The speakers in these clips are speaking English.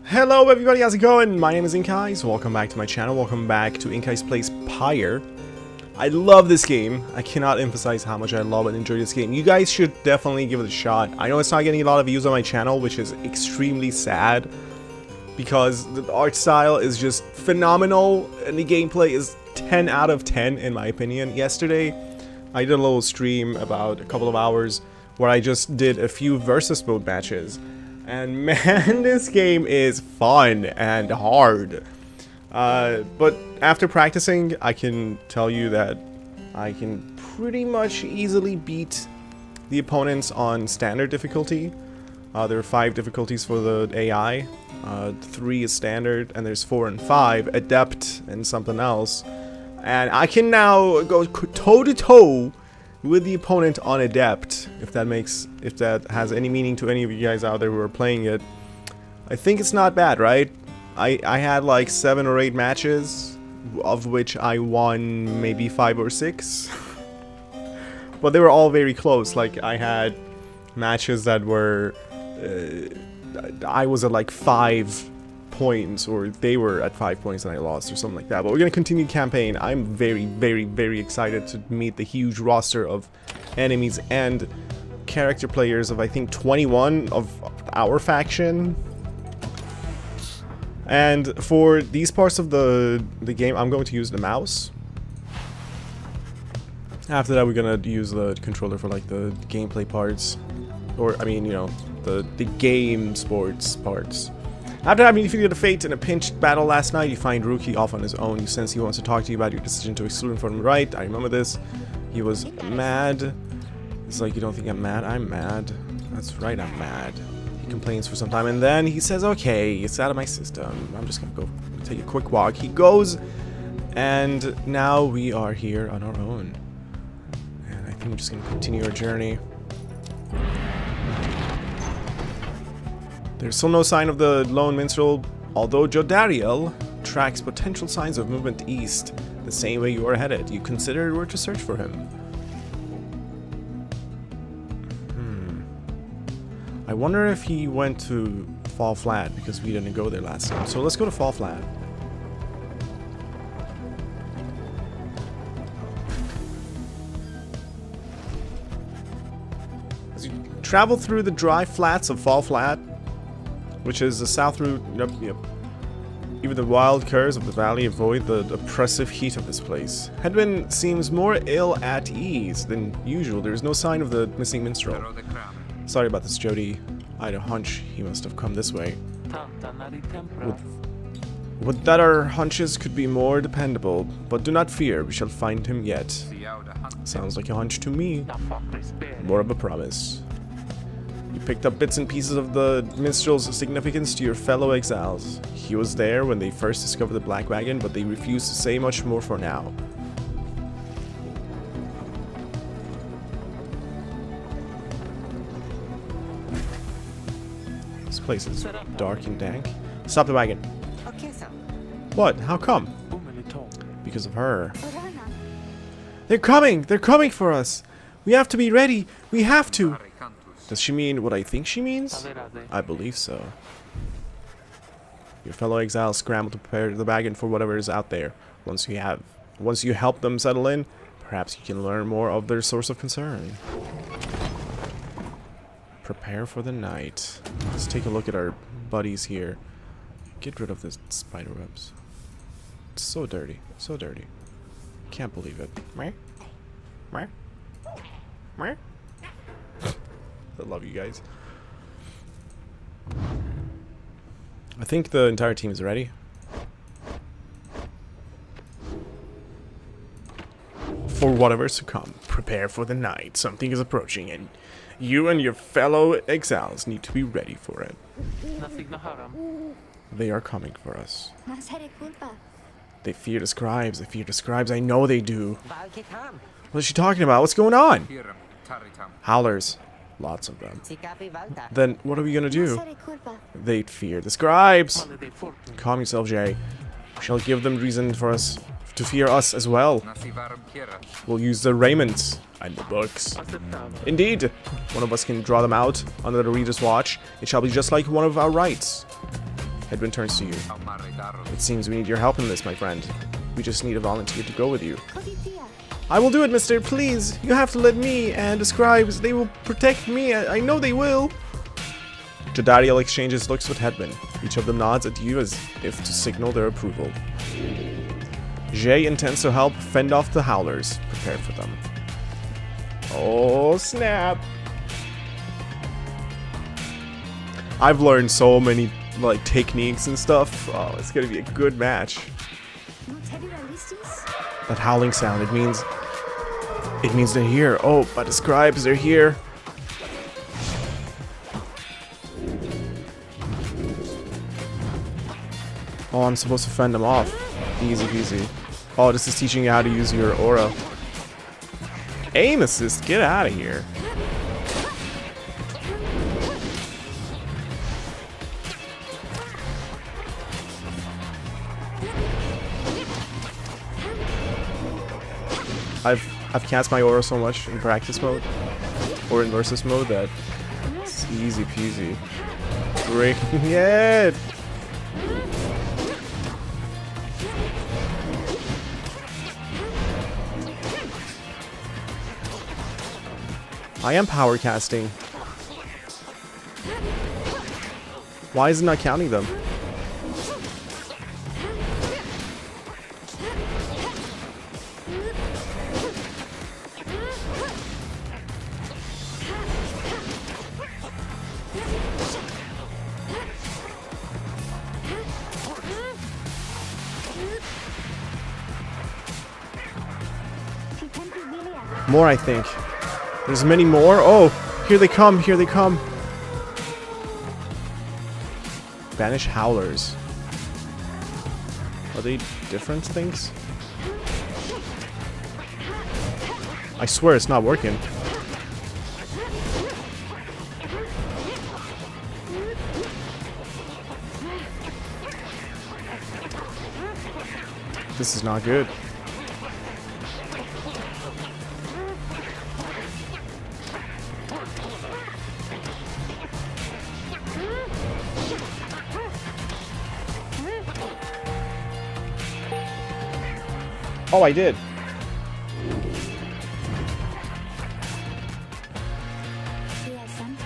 Hello everybody, how's it going? My name is InkEyes, welcome back to my channel, welcome back to InkEyes Plays Pyre. I love this game, I cannot emphasize how much I love and enjoy this game. You guys should definitely give it a shot. I know it's not getting a lot of views on my channel, which is extremely sad, because the art style is just phenomenal, and the gameplay is 10 out of 10 in my opinion. Yesterday, I did a little stream about a couple of hours, where I just did a few versus mode matches. And man, this game is fun and hard. But after practicing, I can tell you that I can pretty much easily beat the opponents on standard difficulty. There are 5 difficulties for the AI. 3 is standard, and there's 4 and 5, adept and something else. And I can now go toe-to-toe with the opponent on adept, if that has any meaning to any of you guys out there who are playing it. I think it's not bad, right? I had like 7 or 8 matches, of which I won maybe 5 or 6. But they were all very close. Like, I had matches that were I was at like 5 points, or they were at 5 points and I lost, or something like that. But we're gonna continue the campaign. I'm very excited to meet the huge roster of enemies and character players of, I think, 21 of our faction. And for these parts of the game, I'm going to use the mouse. After that, we're gonna use the controller for like the gameplay parts, or I mean, you know, the game sports parts. After having defeated a fate in a pinched battle last night, you find Rookie off on his own. You sense he wants to talk to you about your decision to exclude him from the right. I remember this. He was mad. It's like, you don't think I'm mad? I'm mad. That's right, I'm mad. He complains for some time, and then he says, okay, it's out of my system. I'm just gonna go take a quick walk. He goes, and now we are here on our own. And I think we're just gonna continue our journey. There's still no sign of the lone minstrel, although Jodariel tracks potential signs of movement east, the same way you are headed. You considered where to search for him. I wonder if he went to Fall Flat, because we didn't go there last time. So let's go to Fall Flat. As you travel through the dry flats of Fall Flat, which is the south route. Yep. Even the wild curves of the valley avoid the oppressive heat of this place. Hedwin seems more ill at ease than usual. There is no sign of the missing minstrel. Sorry about this, Jody. I had a hunch he must have come this way. Would that our hunches could be more dependable, but do not fear, we shall find him yet. Sounds like a hunch to me. More of a promise. You picked up bits and pieces of the minstrel's significance to your fellow exiles. He was there when they first discovered the Black Wagon, but they refused to say much more for now. This place is dark and dank. Stop the wagon. What? How come? Because of her. They're coming! They're coming for us! We have to be ready! We have to! Does she mean what I think she means? I believe so. Your fellow exiles scramble to prepare the wagon for whatever is out there. Once you help them settle in, perhaps you can learn more of their source of concern. Prepare for the night. Let's take a look at our buddies here. Get rid of the spider webs. It's so dirty. So dirty. Can't believe it. Meh? Meh? Meh? I love you guys. I think the entire team is ready. For whatever's to come, prepare for the night. Something is approaching, and you and your fellow exiles need to be ready for it. They are coming for us. They fear the scribes. They fear the scribes. I know they do. What is she talking about? What's going on? Howlers. Lots of them. Then what are we gonna do? They fear the scribes. Calm yourself, Jay. We shall give them reason for us to fear us as well. We'll use the raiment and the books. Indeed, one of us can draw them out under the reader's watch. It shall be just like one of our rights. Hedwyn turns to you. It seems we need your help in this, my friend. We just need a volunteer to go with you. I will do it, mister, please. You have to let me and the scribes, they will protect me. I know they will. Jadariel exchanges looks with Hedwyn. Each of them nods at you as if to signal their approval. Jay intends to help fend off the Howlers. Prepare for them. Oh, snap. I've learned so many, like, techniques and stuff. Oh, it's gonna be a good match. That howling sound, it means they're here. Oh, but the scribes, they're here. Oh, I'm supposed to fend them off. Easy peasy. Oh, this is teaching you how to use your aura. Aim assist, get out of here. I've cast my aura so much in practice mode or in versus mode that it's easy peasy. Breaking it. I am power casting. Why is it not counting them? More, I think. There's many more. Oh, here they come. Here they come. Banish Howlers. Are they different things? I swear it's not working. This is not good. Oh, I did.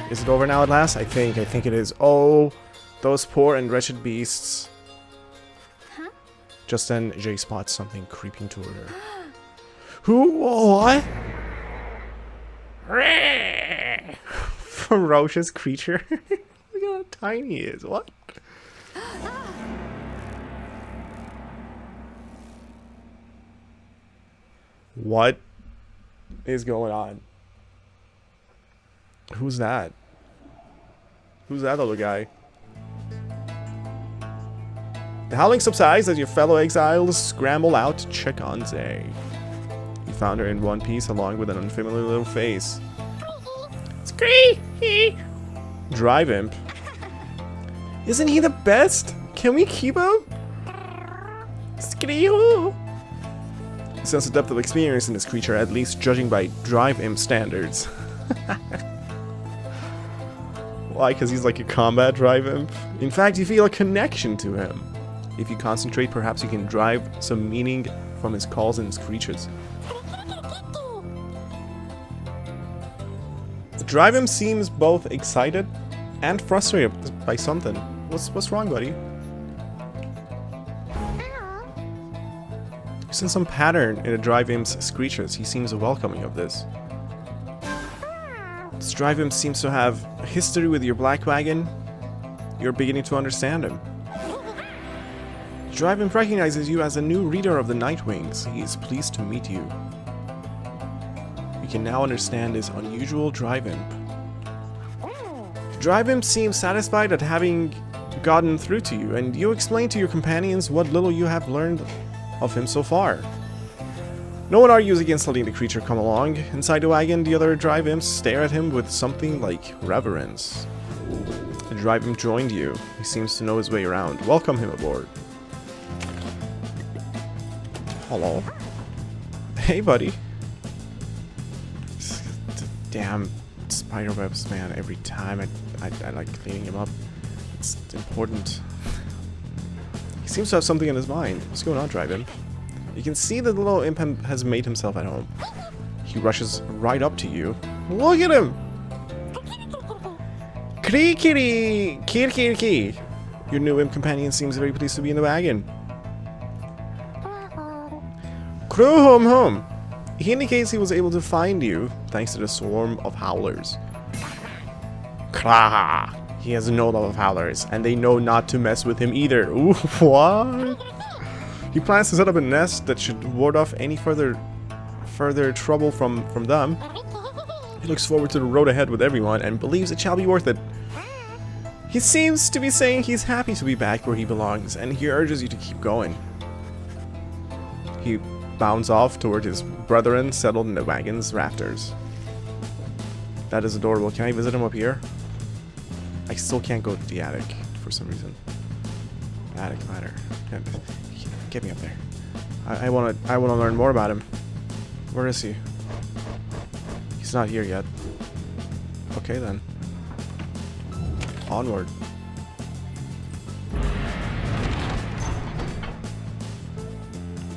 Is it over now at last? I think it is. Oh, those poor and wretched beasts. Huh? Just then, Jay spots something creeping toward her. Who? What? Ferocious creature. Look how tiny he is. What? What is going on? Who's that? Who's that little guy? The howling subsides as your fellow exiles scramble out to check on Zay. You found her in one piece along with an unfamiliar little face. Scree! Drive Imp. Isn't he the best? Can we keep him? Scree-hoo! Sense the depth of experience in this creature, at least judging by Drive Imp standards. Why? Because he's like a combat Drive Imp? In fact, you feel a connection to him. If you concentrate, perhaps you can drive some meaning from his calls and his creatures. The Drive Imp seems both excited and frustrated by something. What's wrong, buddy? You sense some pattern in the Drive Imp's screeches. He seems welcoming of this. This Drive Imp seems to have a history with your Black Wagon. You're beginning to understand him. The Drive Imp recognizes you as a new reader of the Nightwings. He is pleased to meet you. You can now understand his unusual Drive Imp. The Drive Imp seems satisfied at having gotten through to you, and you explain to your companions what little you have learned of him so far. No one argues against letting the creature come along. Inside the wagon, the other Drive Imps stare at him with something like reverence. The Drive Imp joined you. He seems to know his way around. Welcome him aboard. Hello. Hey, buddy. Damn spider webs, man. Every time I like cleaning him up. It's important. He seems to have something in his mind. What's going on, Drive Imp? You can see that the little imp has made himself at home. He rushes right up to you. Look at him! Kitty kitty! Kitty kitty kitty! Your new imp companion seems very pleased to be in the wagon. Crew home home! He indicates he was able to find you thanks to the swarm of howlers. Krah! He has no love of howlers, and they know not to mess with him either. Ooh, what? He plans to set up a nest that should ward off any further trouble from them. He looks forward to the road ahead with everyone and believes it shall be worth it. He seems to be saying he's happy to be back where he belongs, and he urges you to keep going. He bounds off toward his brethren settled in the wagon's rafters. That is adorable. Can I visit him up here? I still can't go to the attic for some reason. Attic ladder. Get me up there. I wanna learn more about him. Where is he? He's not here yet. Okay then. Onward.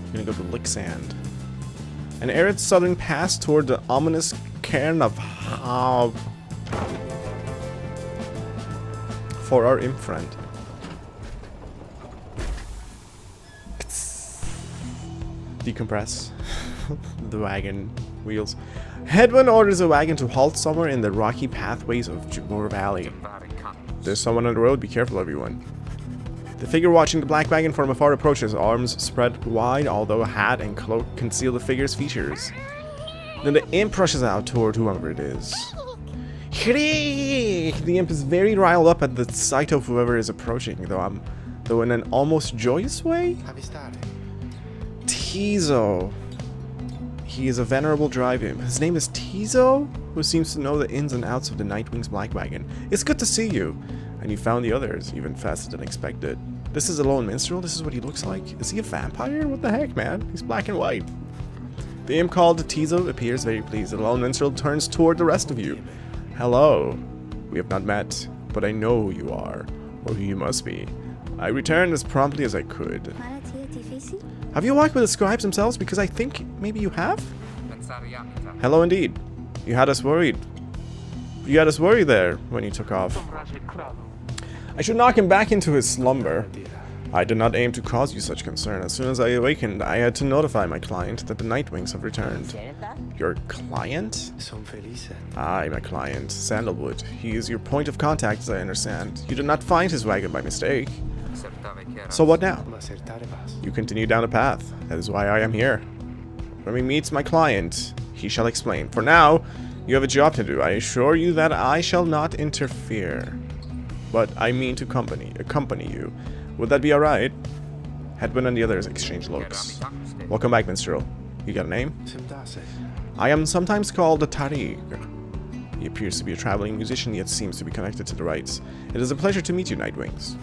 We're gonna go to Licksand. An arid southern pass toward the ominous cairn of Hob. For our imp friend. Decompress. The wagon wheels. Headwind orders a wagon to halt somewhere in the rocky pathways of Jabor Valley. There's someone on the road, be careful everyone. The figure watching the black wagon from afar approaches, arms spread wide, although a hat and cloak conceal the figure's features. Then the imp rushes out toward whoever it is. The imp is very riled up at the sight of whoever is approaching, though in an almost joyous way. Tizo. He is a venerable drive imp. His name is Tizo, who seems to know the ins and outs of the Nightwing's black wagon. It's good to see you. And you found the others, even faster than expected. This is a lone minstrel? This is what he looks like? Is he a vampire? What the heck, man? He's black and white. The imp called Tizo appears very pleased. The lone minstrel turns toward the rest of you. Hello. We have not met, but I know who you are, or who you must be. I returned as promptly as I could. Have you walked with the scribes themselves? Because I think maybe you have? Hello indeed. You had us worried. You had us worried there when you took off. I should knock him back into his slumber. I did not aim to cause you such concern. As soon as I awakened, I had to notify my client that the Nightwings have returned. Your client? Aye, my client, Sandalwood. He is your point of contact, as I understand. You did not find his wagon by mistake. So what now? You continue down the path. That is why I am here. When we meet my client, he shall explain. For now, you have a job to do. I assure you that I shall not interfere. But I mean to accompany you. Would that be alright? Headwind and the others exchange looks. Welcome back, minstrel. You got a name? I am sometimes called a Tariq. He appears to be a traveling musician, yet seems to be connected to the rites. It is a pleasure to meet you, Nightwings.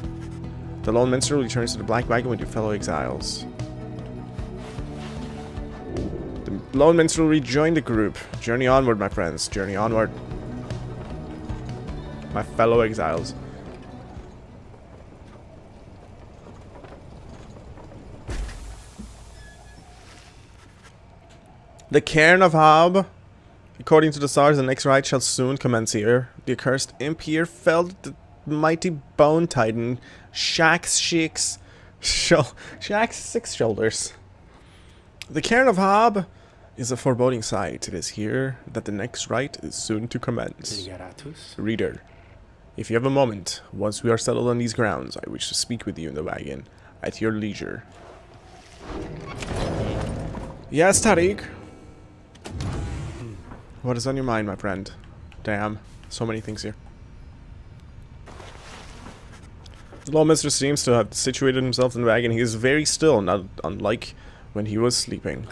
The lone minstrel returns to the black wagon with your fellow exiles. The lone minstrel rejoined the group. Journey onward, my friends. Journey onward. My fellow exiles. The cairn of Hob. According to the stars, the next rite shall soon commence here. The accursed imp here felled the mighty bone titan Shax's six shoulders. The cairn of Hob is a foreboding sight. It is here that the next rite is soon to commence. Reader, if you have a moment, once we are settled on these grounds, I wish to speak with you in the wagon, at your leisure. Yes, Tariq? What is on your mind, my friend? Damn, so many things here. The lawmaster seems to have situated himself in the wagon. He is very still, not unlike when he was sleeping.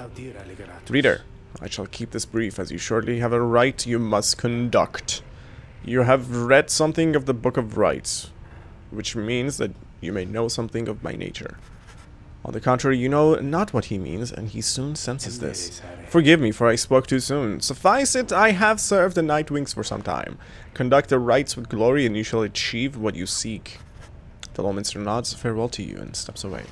Reader, I shall keep this brief, as you surely have a rite you must conduct. You have read something of the Book of Rites, which means that you may know something of my nature. On the contrary, you know not what he means, and he soon senses this. Forgive me, for I spoke too soon. Suffice it, I have served the Nightwings for some time. Conduct the rites with glory, and you shall achieve what you seek. The lone minstrel nods farewell to you and steps away.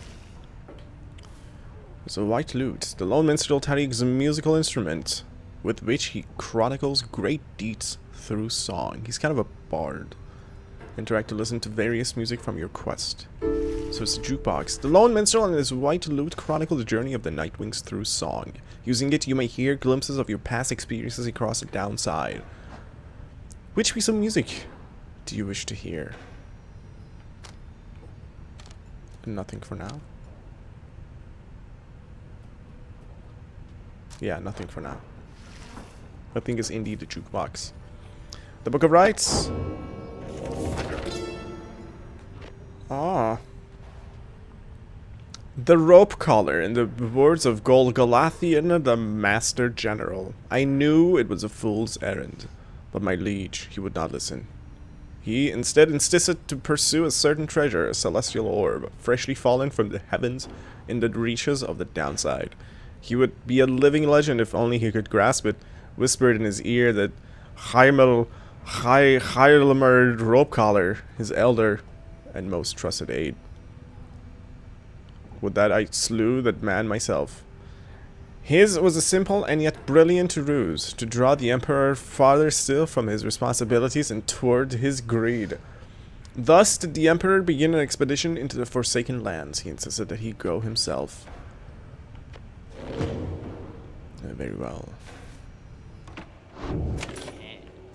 There's a white lute. The lone minstrel takes a musical instrument with which he chronicles great deeds through song. He's kind of a bard. Interact to listen to various music from your quest. So it's a jukebox. The lone minstrel and his white lute chronicle the journey of the Nightwings through song. Using it, you may hear glimpses of your past experiences across the downside. Which piece of music do you wish to hear? Nothing for now. Yeah, nothing for now. I think it's indeed the jukebox. The Book of Rites. Ah. The rope collar, in the words of Golgolathian, the Master General. I knew it was a fool's errand, but my liege, he would not listen. He instead insisted to pursue a certain treasure, a celestial orb, freshly fallen from the heavens in the reaches of the downside. He would be a living legend if only he could grasp it. Whispered in his ear that Hymelmerd rope collar, his elder and most trusted aide. Would that I slew that man myself. His was a simple and yet brilliant ruse, to draw the Emperor farther still from his responsibilities and toward his greed. Thus did the Emperor begin an expedition into the Forsaken Lands. He insisted that he go himself. Very well.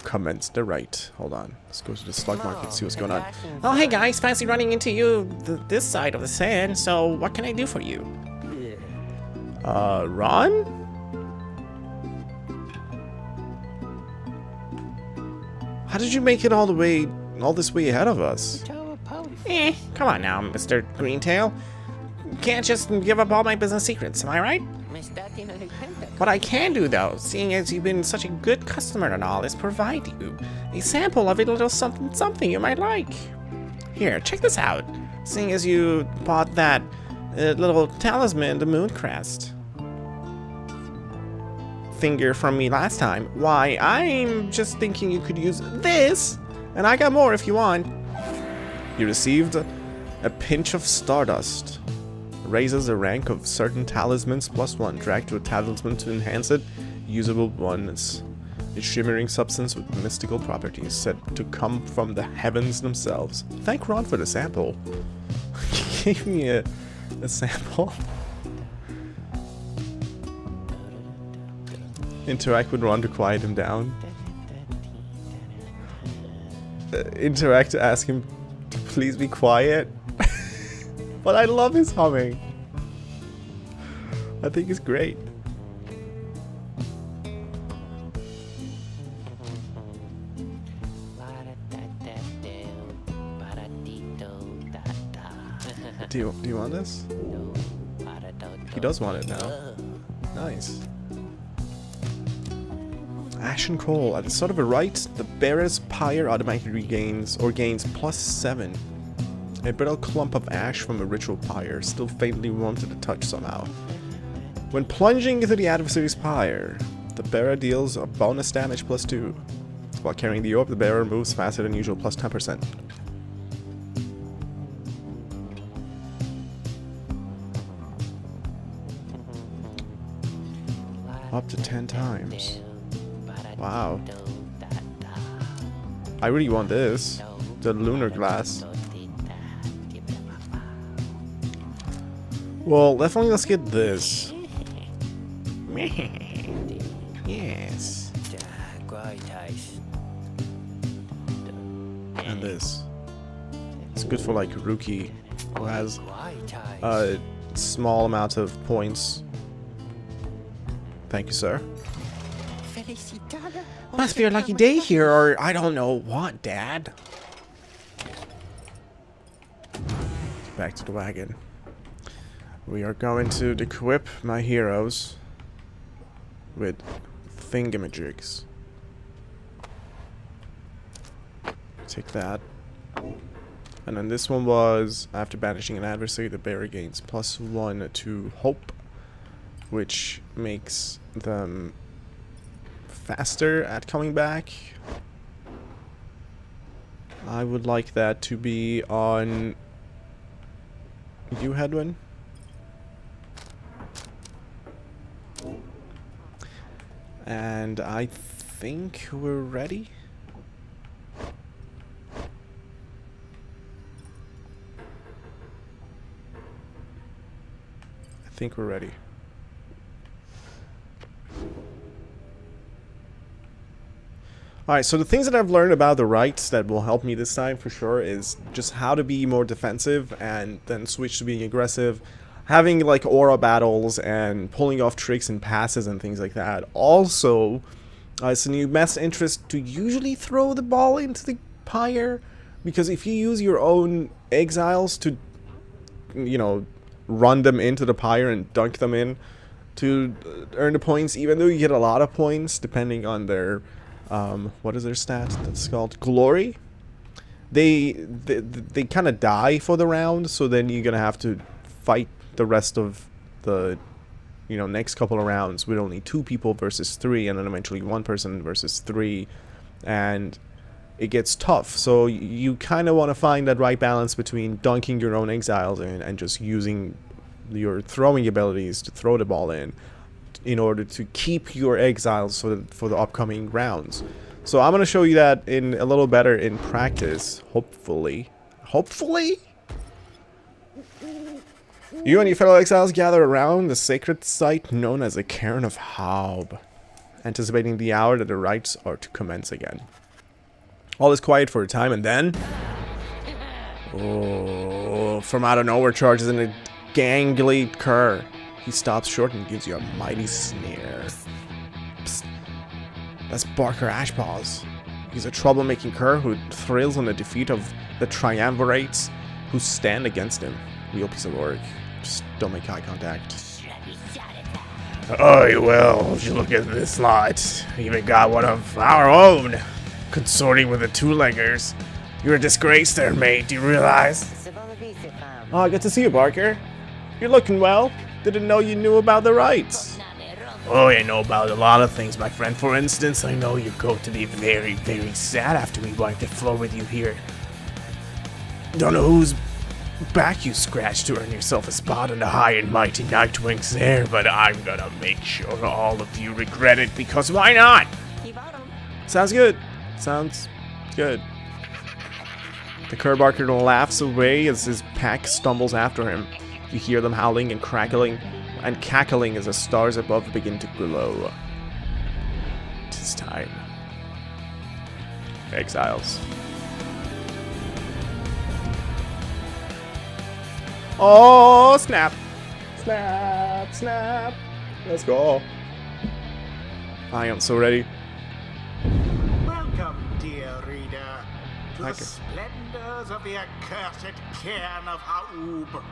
Commence the rite. Hold on. Let's go to the stock market and see what's going on. Oh, hey guys, fancy running into you this side of the sand, so what can I do for you? Ron? How did you make it all this way ahead of us? Come on now, Mr. Greentail. Can't just give up all my business secrets, am I right? What I can do, though, seeing as you've been such a good customer and all, is provide you a sample of a little something you might like. Here, check this out. Seeing as you bought that little talisman, the moon crest finger from me last time, why, I'm just thinking you could use this, and I got more if you want. You received a pinch of stardust. Raises the rank of certain talismans +1. Drag to a talisman to enhance it. Usable oneness. A shimmering substance with mystical properties said to come from the heavens themselves. Thank Ron for the sample. He gave me a sample. Interact with Ron to quiet him down. Interact to ask him to please be quiet. But I love his humming. I think it's great. Do you want this? He does want it now. Nice. Ashen Coal. At the start of a rite, the bearer's pyre automatically regains or gains +7. A brittle clump of ash from a ritual pyre, still faintly warm to the touch somehow. When plunging into the adversary's pyre, the bearer deals a bonus damage +2. While carrying the orb, the bearer moves faster than usual +10%. Up to 10 times. Wow. I really want this. The lunar glass. Well, definitely let's get this. Yes. And this. It's good for like Rookie, who has a small amount of points. Thank you, sir. Must be a lucky day here, or I don't know what, Dad. Back to the wagon. We are going to equip my heroes with thingamajigs. Take that. And then this one was, after banishing an adversary, the bearer gains +1 to hope, which makes them faster at coming back. I would like that to be on You, Hedwin? And I think we're ready. I think we're ready. Alright, so the things that I've learned about the rights that will help me this time for sure is just how to be more defensive and then switch to being aggressive. Having like aura battles and pulling off tricks and passes and things like that. Also, it's in your best interest to usually throw the ball into the pyre, because if you use your own exiles to, you know, run them into the pyre and dunk them in to earn the points, even though you get a lot of points depending on their what is their stat? That's called glory. They kind of die for the round, so then you're gonna have to fight the rest of the, you know, next couple of rounds with only 2 people versus 3, and then eventually 1 person versus 3, and it gets tough. So you kind of want to find that right balance between dunking your own exiles and just using your throwing abilities to throw the ball in order to keep your exiles for the upcoming rounds. So I'm going to show you that in a little better in practice, hopefully. Hopefully? You and your fellow exiles gather around the sacred site known as the Cairn of Haub, anticipating the hour that the rites are to commence again. All is quiet for a time, and then... oh, from out of nowhere charges in a gangly cur. He stops short and gives you a mighty sneer. Psst. That's Barker Ashpaws. He's a troublemaking cur who thrills on the defeat of the triumvirates who stand against him. Real piece of work. Just don't make eye contact. Oh, well, if you look at this lot, even got one of our own consorting with the two-leggers. You're a disgrace there, mate, do you realize? Oh, good to see you, Barker. You're looking well. Didn't know you knew about the rights. Oh, I know about a lot of things, my friend. For instance, I know you're going to be very, very sad after we wipe the floor with you here. Don't know whose back you scratched to earn yourself a spot in the high and mighty Nightwing's there, but I'm gonna make sure all of you regret it, because why not? Sounds good. Sounds good. The cur barker laughs away as his pack stumbles after him. You hear them howling and crackling and cackling as the stars above begin to glow. 'Tis time. Exiles. Oh, snap! Snap, snap! Let's go. I am so ready. Welcome, dear reader, to the splendors of the accursed Cairn of Haub.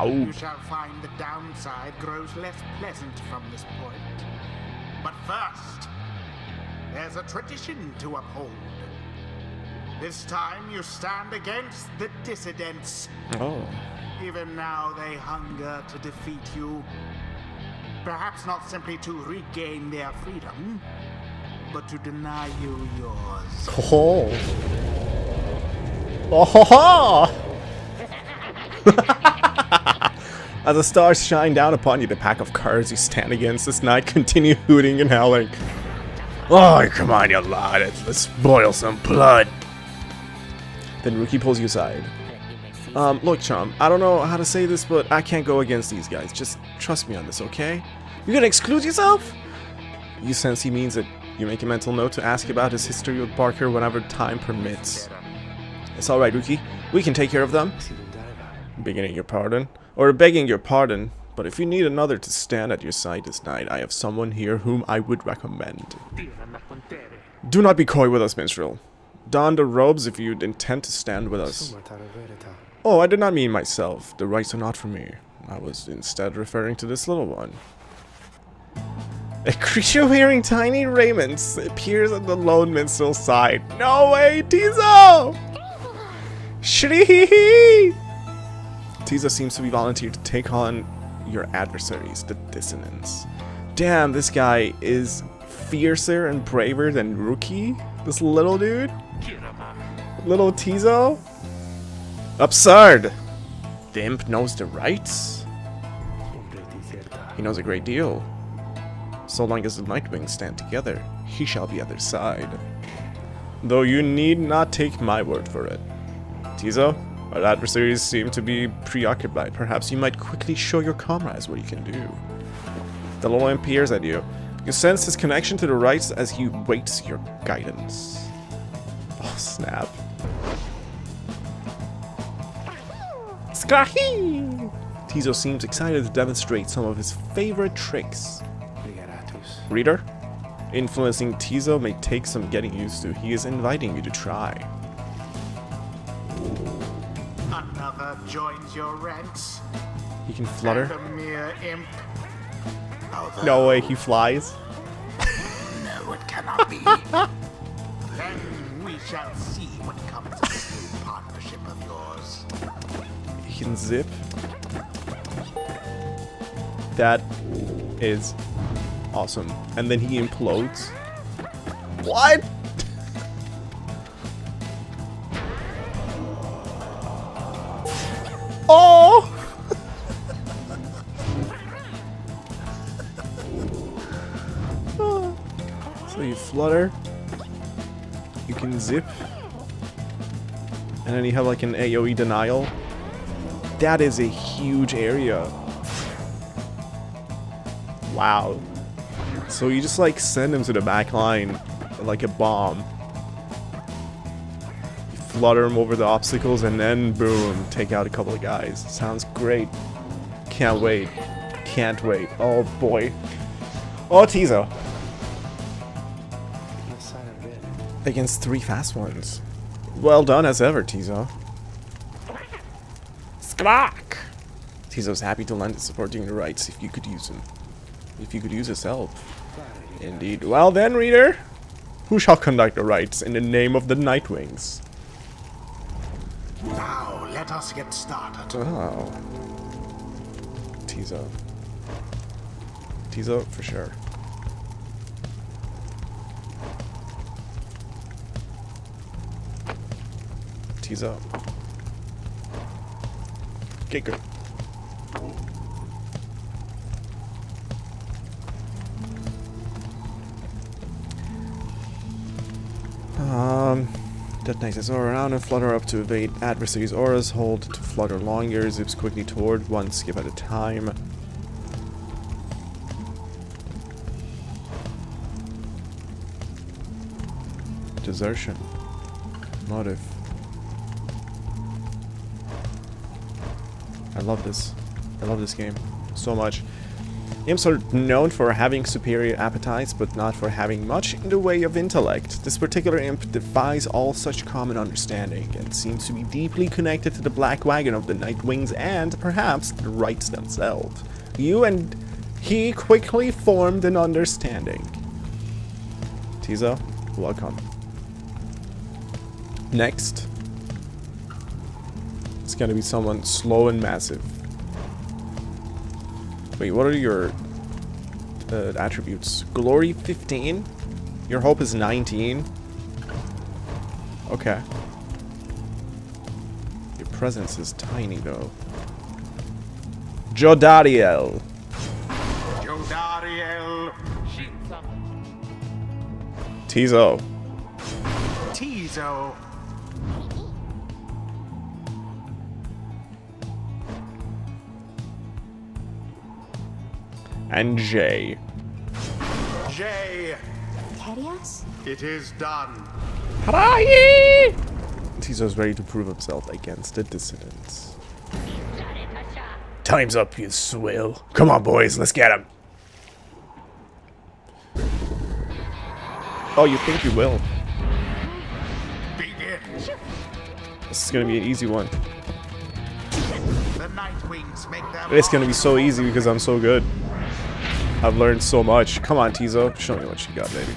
You shall find the downside grows less pleasant from this point. But first, there's a tradition to uphold. This time you stand against the dissidents. Oh. Even now they hunger to defeat you. Perhaps not simply to regain their freedom, but to deny you yours. Oh. Oh ho ho! As the stars shine down upon you, the pack of curs you stand against this night continue hooting and howling. Oh, come on, you lot. Let's boil some blood. Then Rookie pulls you aside. Look, chum, I don't know how to say this, but I can't go against these guys. Just trust me on this, okay? You're gonna exclude yourself? You sense he means it. You make a mental note to ask about his history with Barker whenever time permits. It's alright, Rookie. We can take care of them. Begging your pardon, but if you need another to stand at your side this night, I have someone here whom I would recommend. Do not be coy with us, minstrel. Don the robes if you intend to stand with us. Oh, I did not mean myself. The rights are not for me. I was instead referring to this little one. A creature wearing tiny raiments appears at the lone minstrel's side. No way, Tizo! Shrihi! Tizo seems to be volunteered to take on your adversaries, the dissonance. Damn, this guy is fiercer and braver than Rookie. This little dude. Little Tizo. Absurd. The imp knows the rights? He knows a great deal. So long as the Nightwings stand together, he shall be at their side. Though you need not take my word for it. Tizo, our adversaries seem to be preoccupied. Perhaps you might quickly show your comrades what you can do. The little imp peers at you. You sense his connection to the rights as he waits your guidance. Oh, snap. Skrahi! Tizo seems excited to demonstrate some of his favorite tricks. Reader? Influencing Tizo may take some getting used to. He is inviting you to try. Another joins your ranks. He can flutter. And a mere imp. Although, No way, he flies. no, it cannot be. Then we shall see what comes of this new partnership of yours. He can zip. That is awesome. And then he implodes. What? Oh! So you flutter. You can zip. And then you have like an AoE denial. That is a huge area. Wow. So you just like send him to the back line like a bomb. You flutter him over the obstacles and then boom, take out a couple of guys. Sounds great. Can't wait. Can't wait. Oh boy. Oh, Tizo. Against 3 fast ones. Well done as ever, Tizo. Skrak! Tizo's happy to lend his support during the rites if you could use him. If you could use his help. Indeed. Well then, reader, who shall conduct the rites in the name of the Nightwings? Now, let us get started. Oh. Tizo. Tizo, for sure. Tizo. Okay, good. Detonates his aura around and flutter up to evade adversaries' auras. Hold to flutter longer. Zips quickly toward one skip at a time. Desertion. Motive. I love this. I love this game so much. Imps are known for having superior appetites, but not for having much in the way of intellect. This particular imp defies all such common understanding, and seems to be deeply connected to the Black Wagon of the Nightwings and, perhaps, the rights themselves. You and he quickly formed an understanding. Tizo, welcome. Next, it's gonna be someone slow and massive. Wait, what are your attributes? Glory 15? Your hope is 19? Okay. Your presence is tiny, though. Jodariel. Jodariel. Tizo. Tizo. And Jay. Jay. Terios? It is done. Hooray! Tizo's ready to prove himself against the dissidents. Time's up, you swill. Come on, boys, let's get him. Oh, you think you will? Begin. This is gonna be an easy one. The Nightwings make their It's gonna be so easy because I'm so good. I've learned so much. Come on, Tizo. Show me what you got, baby.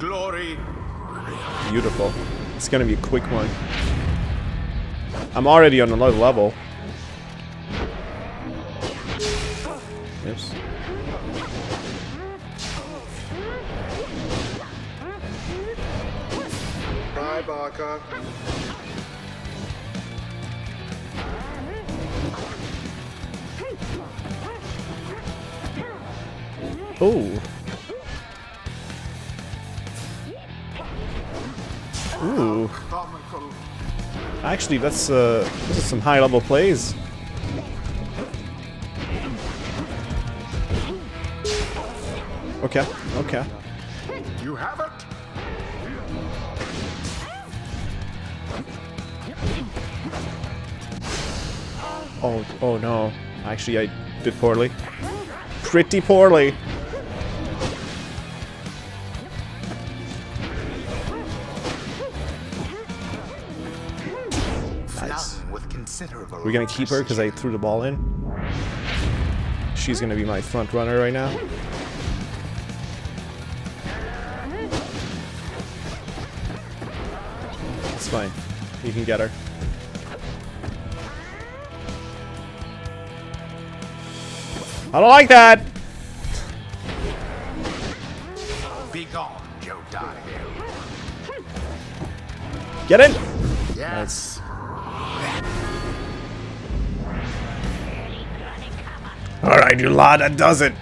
glory. Beautiful. It's gonna be a quick one. I'm already on another level. Oops. Bye, Barker. Oh. Ooh. Comical. Actually, this is some high-level plays. Okay, okay. You have it. Oh no. Actually, I did poorly. Pretty poorly. Nice. With considerable We're gonna keep her because I threw the ball in. She's gonna be my front runner right now. It's fine. You can get her. I don't like that! Be gone, Joe Daniel. Get in! Yes. Alright, you lot, that does it.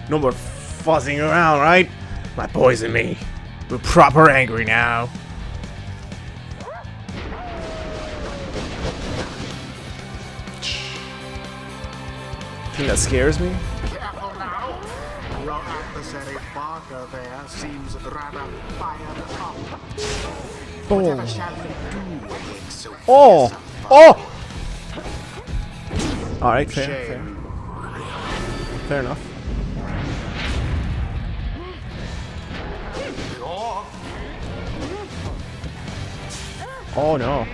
No more fuzzing around, right? My boys and me. We're proper angry now. Think that scares me? Careful now. Your adversary Barker there seems rather fired up. Whatever shall we do against so Oh! fierce a foe? Oh! Alright, fair, fair. Shame. Fair enough. Or Oh no.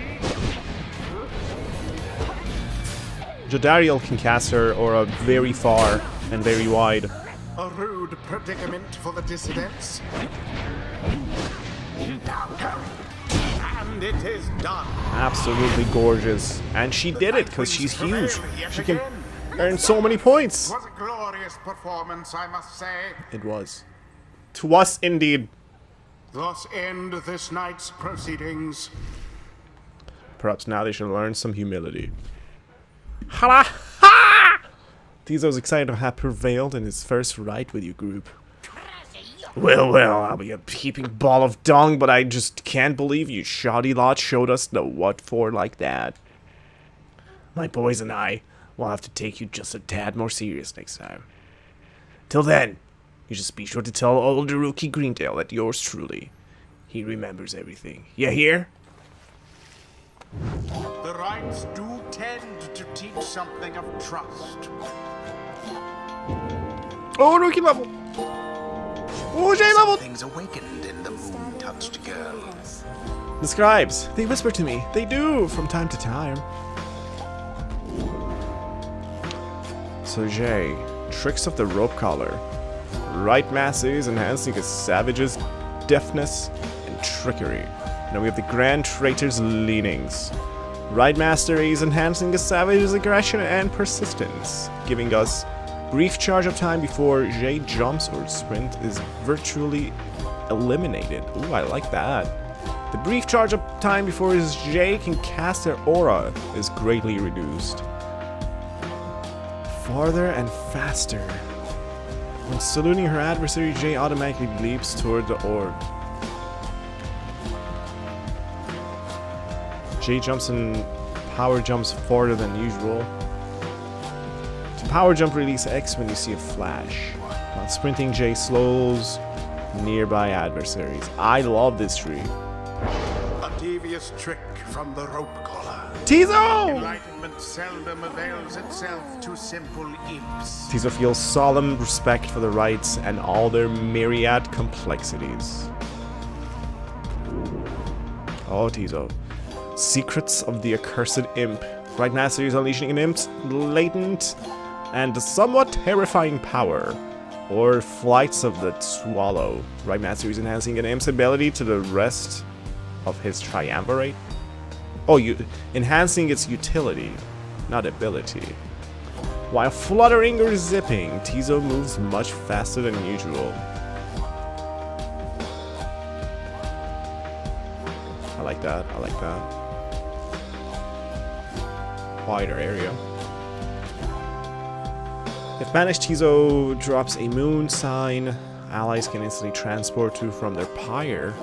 Jodariel can cast her aura very far and very wide. a rude predicament for the dissidents. Now go. And it is done. Absolutely gorgeous. And she did it because she's huge. She can earn so many points. It was a glorious performance, I must say. It was. To us, indeed. Thus end this night's proceedings. Perhaps now they should learn some humility. Ha ha! Tizo's excited to have prevailed in his first ride with your group. Well, I'll be a peeping ball of dung, but I just can't believe you shoddy lot showed us the what for like that. My boys and I will have to take you just a tad more serious next time. Till then, you just be sure to tell old Rookie Greentail that yours truly, he remembers everything. You hear? The rites do tend to teach something of trust. Oh, Rookie level! Oh, J level! Things awakened in the moon-touched girl. The scribes, they whisper to me. They do, from time to time. So Jay, tricks of the rope collar. Right masses enhancing a savage's deftness and trickery. Now we have the Grand Traitor's leanings. Right Mastery is enhancing the savage's aggression and persistence, giving us brief charge of time before Jay jumps or sprint is virtually eliminated. Ooh, I like that. The brief charge of time before Jay can cast their aura is greatly reduced. Farther and faster. When saluting her adversary, Jay automatically leaps toward the orb. Jay jumps and power jumps farther than usual. To power jump, release X when you see a flash. While sprinting, Jay slows nearby adversaries. I love this tree. A devious trick from the rope collar. Tizo! Enlightenment seldom avails itself to simple imps. Tizo feels solemn respect for the rites and all their myriad complexities. Oh, Tizo. Secrets of the Accursed Imp. Right Master is unleashing an imp's latent and somewhat terrifying power. Or Flights of the Swallow. Right Master is enhancing an imp's ability to the rest of his triumvirate. Oh, enhancing its utility, not ability. While fluttering or zipping, Tizo moves much faster than usual. I like that. I like that. Wider area. If banished Tizo drops a moon sign, allies can instantly transport to from their pyre.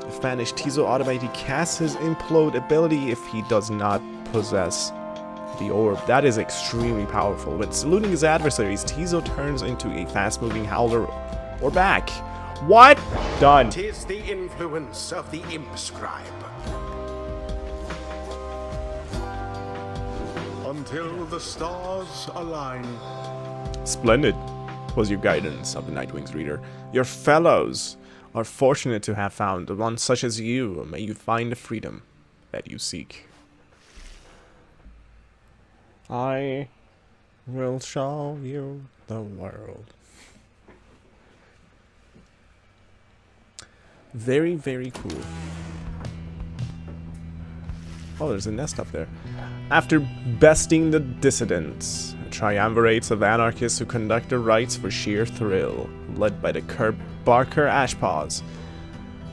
If banished Tizo automatically casts his implode ability if he does not possess the orb. That is extremely powerful. When saluting his adversaries, Tizo turns into a fast-moving howler or back. What? Done. 'Tis the influence of the imp scribe. Until the stars align. Splendid was your guidance of the Nightwing's reader. Your fellows are fortunate to have found one such as you. May you find the freedom that you seek. I will show you the world. Very, very cool. Oh, there's a nest up there. After besting the dissidents, triumvirates of anarchists who conduct the rites for sheer thrill, led by the Barker Ashpaws.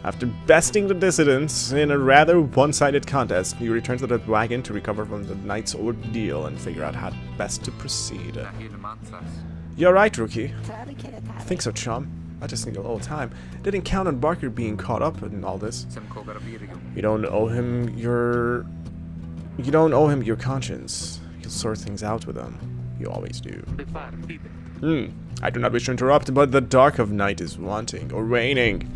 After besting the dissidents in a rather one-sided contest, you return to the wagon to recover from the night's ordeal and figure out how best to proceed. You're right, Rookie. I think so, chum. I just need a little time. Didn't count on Barker being caught up in all this. You don't owe him your conscience. You'll sort things out with him. You always do. I do not wish to interrupt, but the dark of night is wanting, or waning.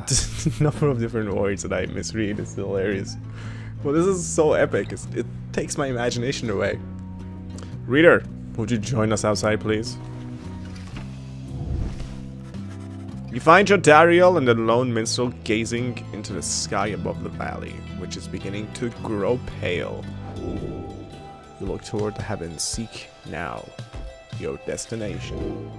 The number of different words that I misread is hilarious. Well, this is so epic. It takes my imagination away. Reader, would you join us outside, please? You find your Dariel and the lone minstrel gazing into the sky above the valley, which is beginning to grow pale. You look toward the heavens. Seek now your destination.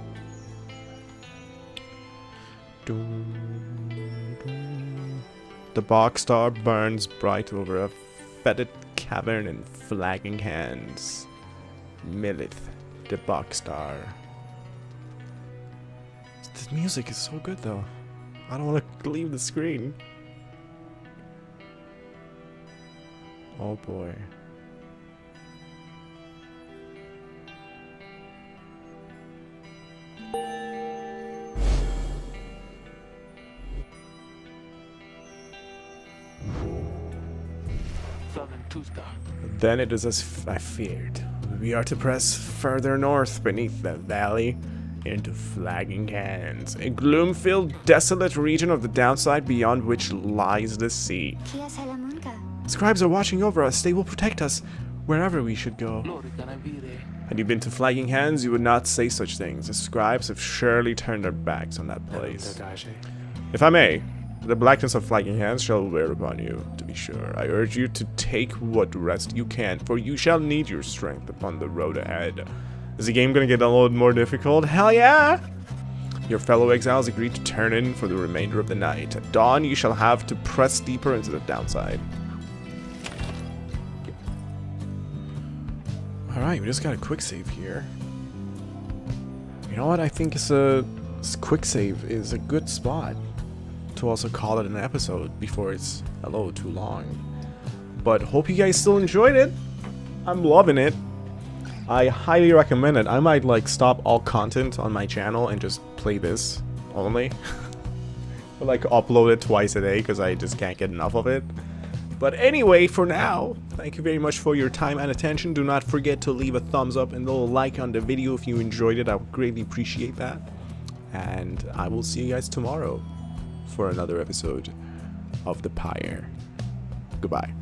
The bog star burns bright over a fetid cavern in flagging hands. Millith, the bog star. This music is so good though. I don't want to leave the screen. Oh boy. Then it is as I feared. We are to press further north beneath the valley into flagging hands, a gloom-filled, desolate region of the downside beyond which lies the sea. Scribes are watching over us. They will protect us wherever we should go. Had you been to flagging hands, you would not say such things. The scribes have surely turned their backs on that place. If I may, the blackness of flagging hands shall wear upon you, to be sure. I urge you to take what rest you can, for you shall need your strength upon the road ahead. Is the game gonna get a little more difficult? Hell yeah! Your fellow exiles agreed to turn in for the remainder of the night. At dawn, you shall have to press deeper into the downside. Alright, we just got a quick save here. You know what? I think quick save is a good spot to also call it an episode before it's a little too long. But hope you guys still enjoyed it. I'm loving it. I highly recommend it. I might like stop all content on my channel and just play this only. Or like upload it twice a day because I just can't get enough of it. But anyway, for now, thank you very much for your time and attention. Do not forget to leave a thumbs up and a little like on the video if you enjoyed it. I would greatly appreciate that. And I will see you guys tomorrow for another episode of the Pyre. Goodbye.